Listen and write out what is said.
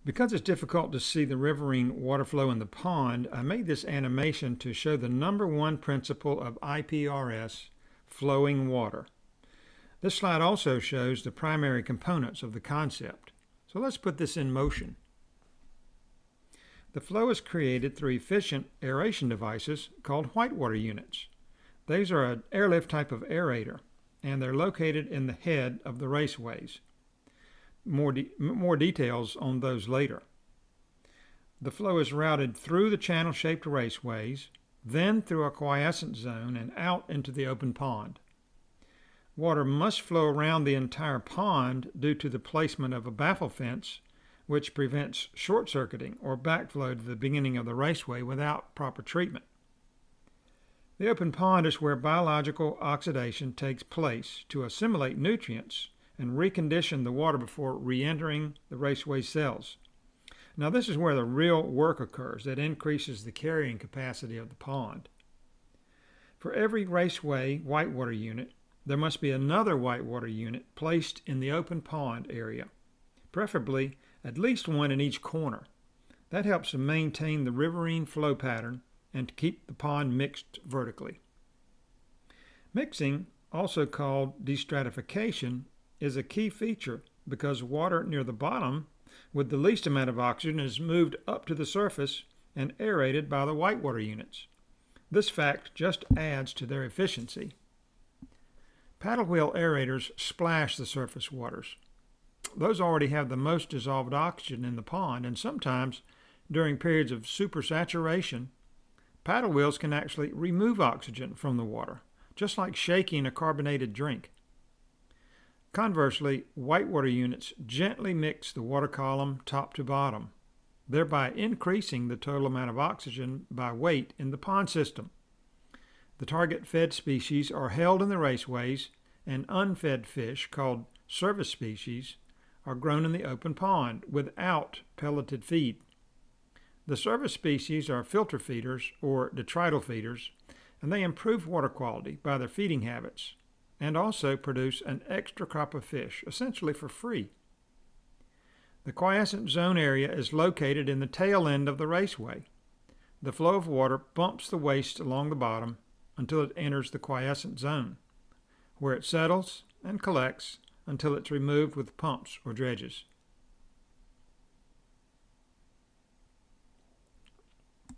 Because it's difficult to see the riverine water flow in the pond, I made this animation to show the number one principle of IPRS, flowing water. This slide also shows the primary components of the concept. So let's put this in motion. The flow is created through efficient aeration devices called whitewater units. These are an airlift type of aerator, and they're located in the head of the raceways. More details on those later. The flow is routed through the channel-shaped raceways, then through a quiescent zone and out into the open pond. Water must flow around the entire pond due to the placement of a baffle fence, which prevents short-circuiting or backflow to the beginning of the raceway without proper treatment. The open pond is where biological oxidation takes place to assimilate nutrients and recondition the water before re-entering the raceway cells. Now this is where the real work occurs that increases the carrying capacity of the pond. For every raceway whitewater unit, there must be another whitewater unit placed in the open pond area, preferably at least one in each corner. That helps to maintain the riverine flow pattern and to keep the pond mixed vertically. Mixing, also called destratification, is a key feature because water near the bottom with the least amount of oxygen is moved up to the surface and aerated by the whitewater units. This fact just adds to their efficiency. Paddle wheel aerators splash the surface waters. Those already have the most dissolved oxygen in the pond, and sometimes during periods of supersaturation, paddle wheels can actually remove oxygen from the water, just like shaking a carbonated drink. Conversely, whitewater units gently mix the water column top to bottom, thereby increasing the total amount of oxygen by weight in the pond system. The target fed species are held in the raceways, and unfed fish, called service species, are grown in the open pond without pelleted feed. The service species are filter feeders or detrital feeders, and they improve water quality by their feeding habits and also produce an extra crop of fish, essentially for free. The quiescent zone area is located in the tail end of the raceway. The flow of water bumps the waste along the bottom until it enters the quiescent zone, where it settles and collects until it's removed with pumps or dredges.